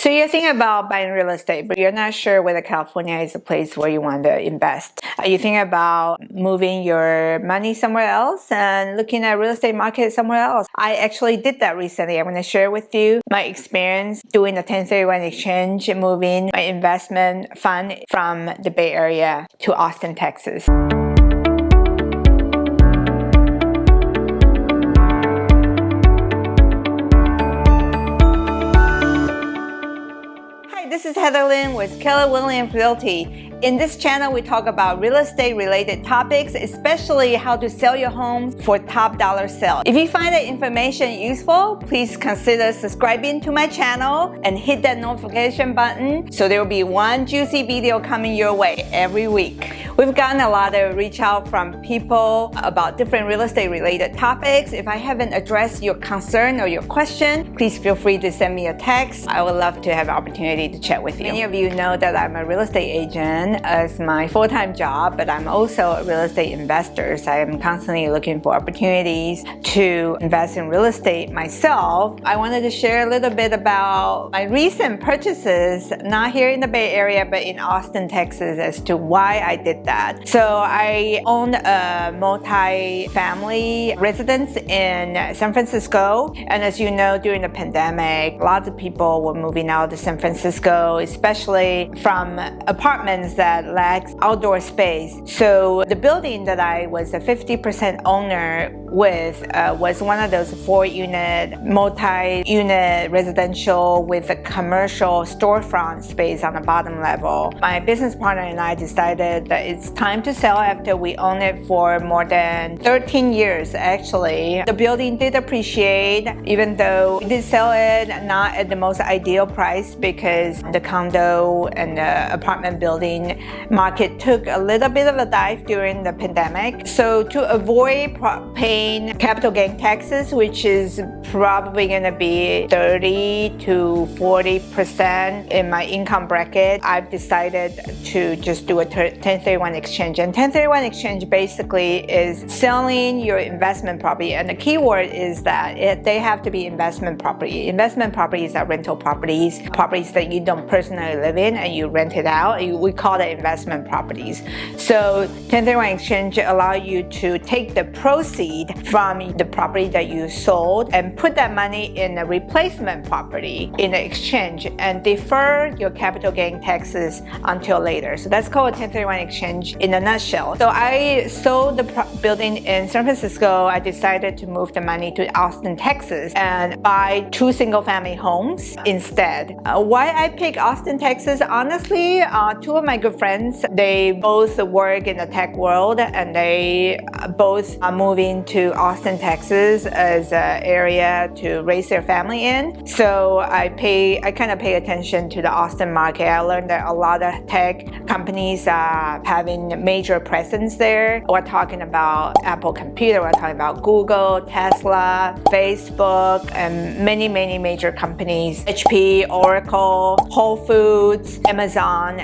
So you're thinking about buying real estate, but you're not sure whether California is a place where you want to invest. Are you thinking about moving your money somewhere else and looking at real estate market somewhere else? I actually did that recently. I'm going to share with you my experience doing a 1031 exchange and moving my investment fund from the Bay Area to Austin, Texas. This is Heather Lynn with Keller Realty. In this channel, we talk about real estate related topics, especially how to sell your home for top dollar sale. If you find that information useful, please consider subscribing to my channel and hit that notification button so there will be one juicy video coming your way every week. We've gotten a lot of reach out from people about different real estate related topics. If I haven't addressed your concern or your question, please feel free to send me a text. I would love to have an opportunity to chat with you. Many of you know that I'm a real estate agent as my full-time job, but I'm also a real estate investor. So I am constantly looking for opportunities to invest in real estate myself. I wanted to share a little bit about my recent purchases, not here in the Bay Area, but in Austin, Texas, as to why I did that. So I own a multi-family residence in San Francisco. And as you know, during the pandemic, lots of people were moving out to San Francisco, especially from apartments that lack outdoor space. So the building that I was a 50% owner with was one of those 4-unit, multi-unit residential with a commercial storefront space on the bottom level. My business partner and I decided that it's time to sell after we owned it for more than 13 years actually. The building did appreciate, even though we did sell it not at the most ideal price because the condo and the apartment building market took a little bit of a dive during the pandemic. So to avoid paying capital gain taxes, which is probably going to be 30 to 40% in my income bracket, I've decided to just do a 1031 exchange. And 1031 exchange basically is selling your investment property. And the key word is that they have to be investment property. Investment properties are rental properties, properties that you don't personally live in and you rent it out. We call it investment properties. So 1031 exchange allow you to take the proceed from the property that you sold and put that money in a replacement property in the exchange and defer your capital gain taxes until later. So that's called a 1031 exchange in a nutshell. So I sold the building in San Francisco. I decided to move the money to Austin, Texas and buy 2 single-family homes instead. Why I picked Austin, Texas? Honestly, 2 of my good friends, they both work in the tech world and they both are moving to Austin, Texas as an area to raise their family in. So I kind of pay attention to the Austin market. I learned that a lot of tech companies are having major presence there. We're talking about Apple Computer, we're talking about Google, Tesla, Facebook, and many major companies. HP, Oracle, Whole Foods, Amazon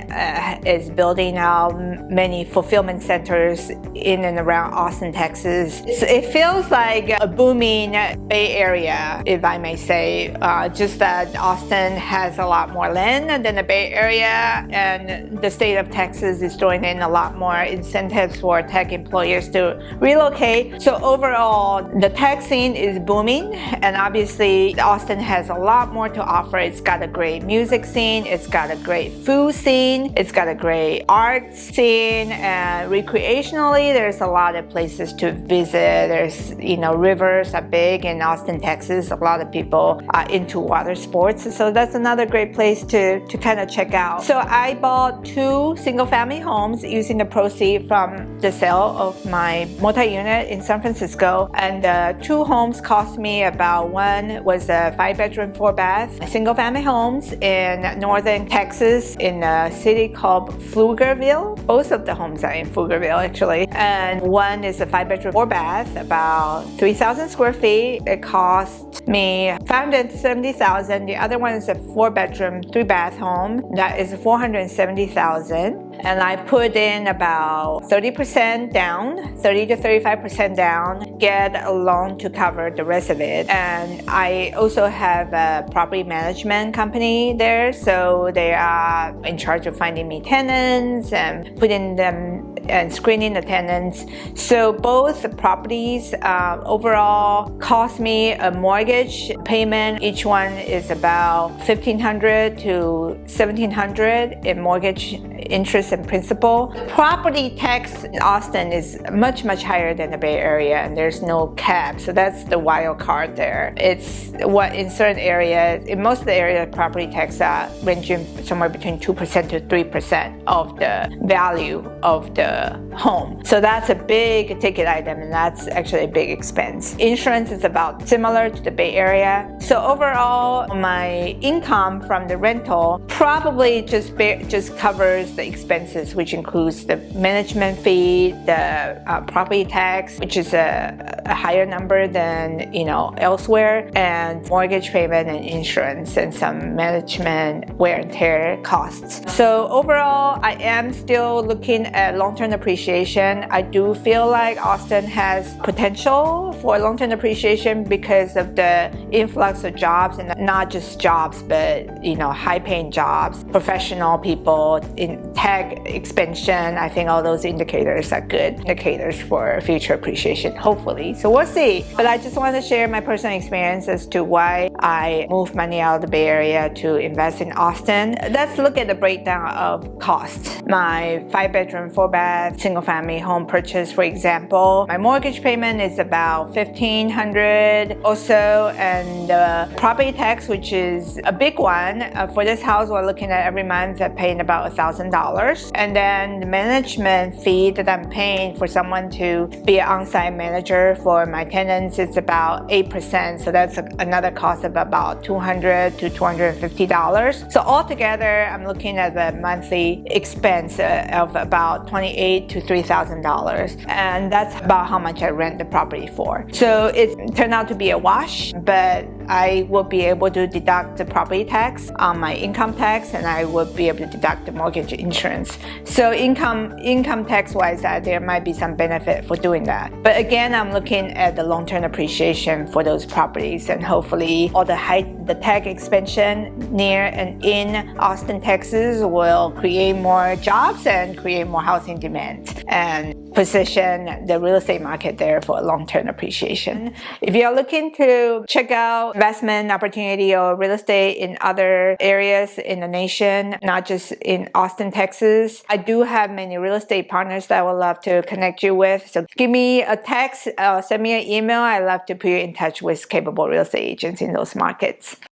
is building out many fulfillment centers in and around Austin, Texas. It feels like a booming Bay Area, if I may say, just that Austin has a lot more land than the Bay Area, and the state of Texas is throwing in a lot more incentives for tech employers to relocate. So overall, the tech scene is booming, and obviously Austin has a lot more to offer. It's got a great music scene, it's got a great food scene, it's got a great art scene, and recreationally there's a lot of places to visit. There's, rivers are big in Austin, Texas. A lot of people are into water sports, so that's another great place to kind of check out. So I bought 2 single-family homes using the proceeds from the sale of my multi-unit in San Francisco, and the 2 homes cost me about, one was a 5-bedroom, 4-bath single-family homes in northern Texas in a city called Pflugerville. Both of the homes are in Pflugerville actually, and one is a 5-bedroom, 4-bath about 3,000 square feet. It cost me $570,000. The other one is a 4-bedroom, 3-bath home. That is $470,000. And I put in about 30% down, 30 to 35% down, get a loan to cover the rest of it. And I also have a property management company there, so they are in charge of finding me tenants and putting them and screening the tenants. So both properties overall cost me a mortgage payment. Each one is about $1,500 to $1,700 in mortgage interest and principal. Property tax in Austin is much higher than the Bay Area, and there's no cap, so that's the wild card there. It's what in certain areas, in most of the areas, property tax are ranging somewhere between 2% to 3% of the value of the home. So that's a big ticket item, and that's actually a big expense. Insurance is about similar to the Bay Area. So overall, my income from the rental probably just covers the expenses, which includes the management fee, the property tax, which is a higher number than elsewhere, and mortgage payment and insurance and some management wear and tear costs. So overall, I am still looking at long-term appreciation. I do feel like Austin has potential for long-term appreciation because of the influx of jobs, and not just jobs, but high-paying jobs, professional people in tech expansion. I think all those indicators are good indicators for future appreciation, hopefully. So we'll see. But I just want to share my personal experience as to why I moved money out of the Bay Area to invest in Austin. Let's look at the breakdown of costs. My 5-bedroom, 4-bath, single-family home purchase, for example, my mortgage payment is about $1,500 or so, and the property tax, which is a big one, for this house we're looking at every month paying about $1,000. And then the management fee that I'm paying for someone to be an on-site manager for my tenants is about 8%. So that's another cost of about $200 to $250. So altogether, I'm looking at a monthly expense of about $2,800 to $3,000. And that's about how much I rent the property for. So it turned out to be a wash, but I will be able to deduct the property tax on my income tax, and I will be able to deduct the mortgage insurance. So income tax wise, there might be some benefit for doing that. But again, I'm looking at the long-term appreciation for those properties, and hopefully all the tech expansion near and in Austin, Texas will create more jobs and create more housing demand and position the real estate market there for long-term appreciation. If you're looking to check out investment opportunity or real estate in other areas in the nation, not just in Austin, Texas, I do have many real estate partners that I would love to connect you with. So give me a text, send me an email. I'd love to put you in touch with capable real estate agents in those markets.